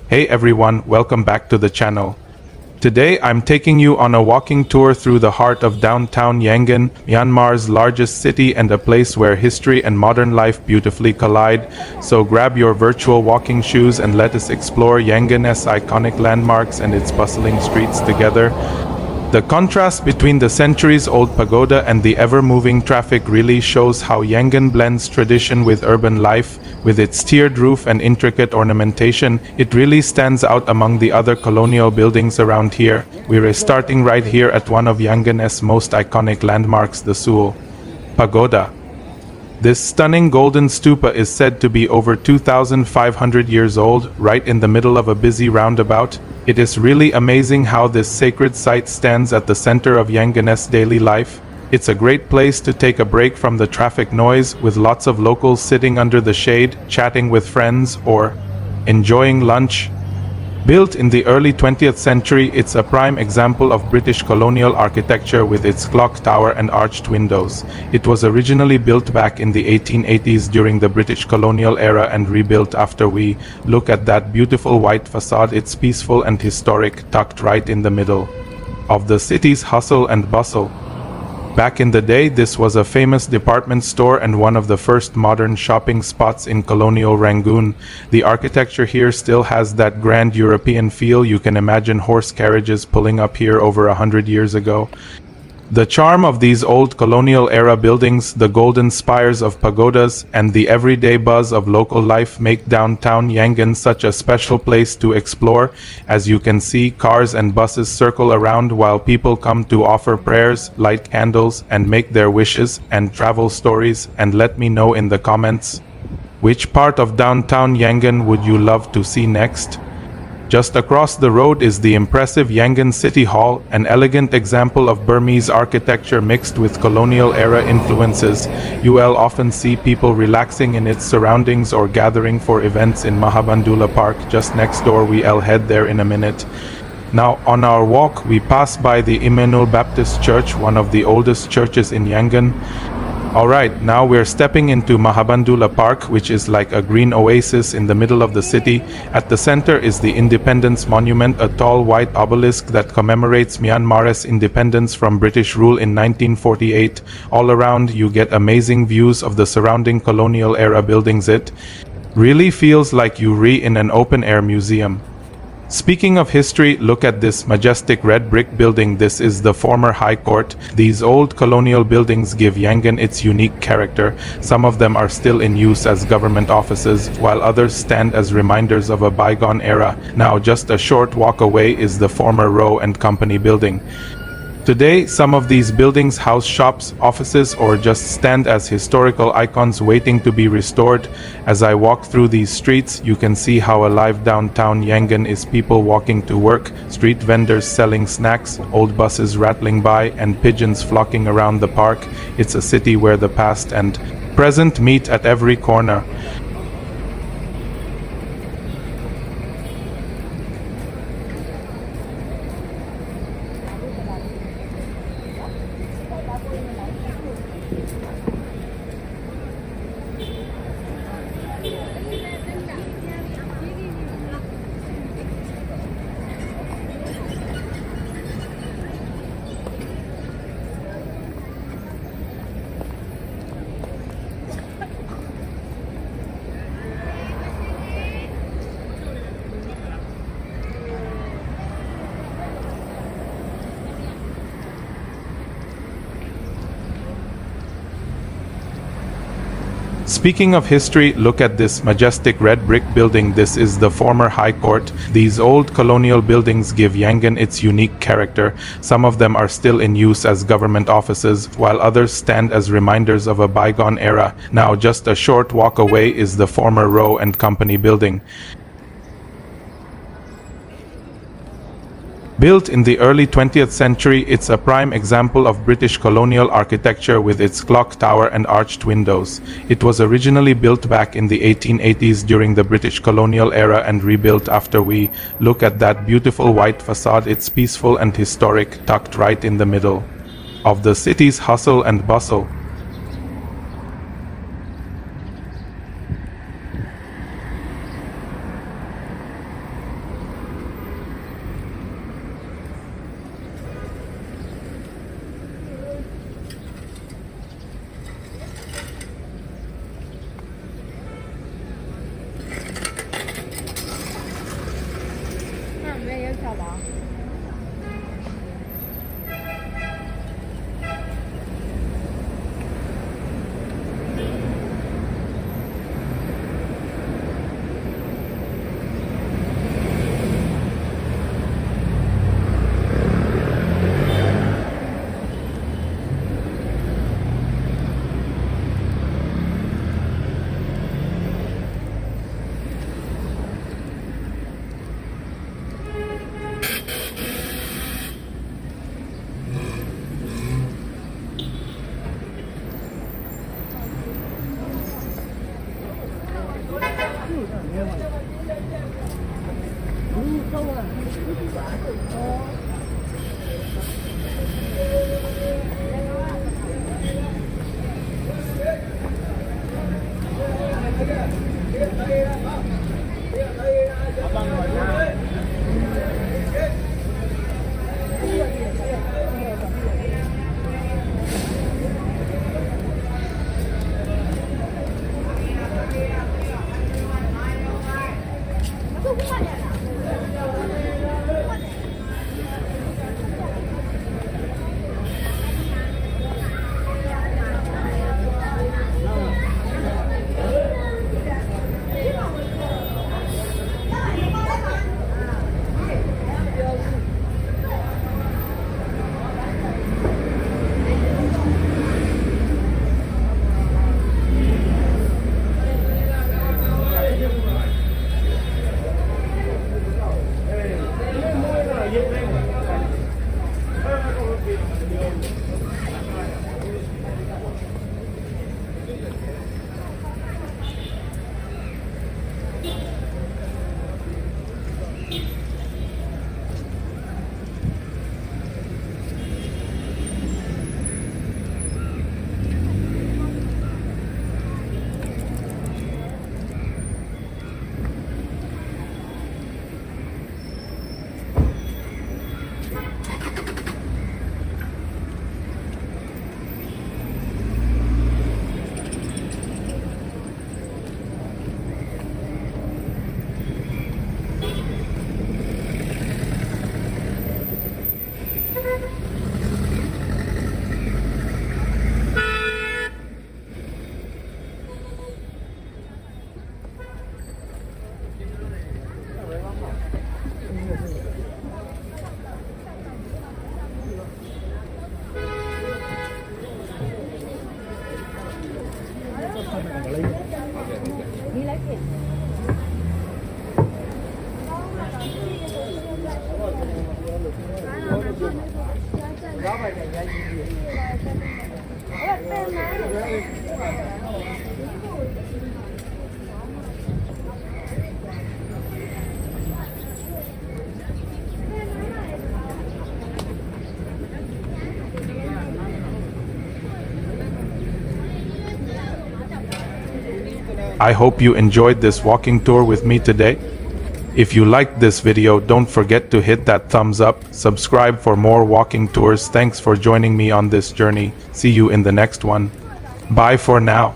Hey everyone, welcome back to the channel. Today I'm taking you on a walking tour through the heart of downtown Yangon, Myanmar's largest city and a place where history and modern life beautifully collide. So grab your virtual walking shoes and let us explore Yangon's iconic landmarks and its bustling streets together. The contrast between the centuries-old pagoda and the ever-moving traffic really shows how Yangon blends tradition with urban life. With its tiered roof and intricate ornamentation, it really stands out among the other colonial buildings around here. We're starting right here at one of Yangon's most iconic landmarks, the Sule Pagoda. This stunning golden stupa is said to be over 2,500 years old, right in the middle of a busy roundabout. It is really amazing how this sacred site stands at the center of Yangon's daily life. It's a great place to take a break from the traffic noise, with lots of locals sitting under the shade, chatting with friends, or enjoying lunch. Built in the early 20th century, it's a prime example of British colonial architecture with its clock tower and arched windows. It was originally built back in the 1880s during the British colonial era and rebuilt after we. Look at that beautiful white facade, it's peaceful and historic, tucked right in the middle of the city's hustle and bustle. Back in the day, this was a famous department store and one of the first modern shopping spots in colonial Rangoon. The architecture here still has that grand European feel. You can imagine horse carriages pulling up here over 100 years ago. The charm of these old colonial-era buildings, the golden spires of pagodas, and the everyday buzz of local life make downtown Yangon such a special place to explore. As you can see, cars and buses circle around while people come to offer prayers, light candles, and make their wishes and travel stories. And let me know in the comments, which part of downtown Yangon would you love to see next? Just across the road is the impressive Yangon City Hall, an elegant example of Burmese architecture mixed with colonial-era influences. You'll often see people relaxing in its surroundings or gathering for events in Mahabandula Park, just next door. We'll head there in a minute. Now, on our walk, we pass by the Immanuel Baptist Church, one of the oldest churches in Yangon. Alright, now we're stepping into Mahabandula Park, which is like a green oasis in the middle of the city. At the center is the Independence Monument, a tall white obelisk that commemorates Myanmar's independence from British rule in 1948. All around, you get amazing views of the surrounding colonial-era buildings. It really feels like you're in an open-air museum. Speaking of history, look at this majestic red brick building. This is the former High Court. These old colonial buildings give Yangon its unique character. Some of them are still in use as government offices, while others stand as reminders of a bygone era. Now, just a short walk away is the former Rowe Company Building. Today, some of these buildings house shops, offices, or just stand as historical icons waiting to be restored. As I walk through these streets, you can see how alive downtown Yangon is. People walking to work, street vendors selling snacks, old buses rattling by, and pigeons flocking around the park. It's a city where the past and present meet at every corner. Speaking of history, look at this majestic red brick building. This is the former High Court. These old colonial buildings give Yangon its unique character. Some of them are still in use as government offices, while others stand as reminders of a bygone era. Now, just a short walk away is the former Rowe Company Building. Built in the early 20th century, it's a prime example of British colonial architecture with its clock tower and arched windows. It was originally built back in the 1880s during the British colonial era and rebuilt after we. Look at that beautiful white facade, it's peaceful and historic, tucked right in the middle of the city's hustle and bustle. 下的啊。I hope you enjoyed this walking tour with me today. If you liked this video, don't forget to hit that thumbs up, subscribe for more walking tours. Thanks for joining me on this journey. See you in the next one. Bye for now.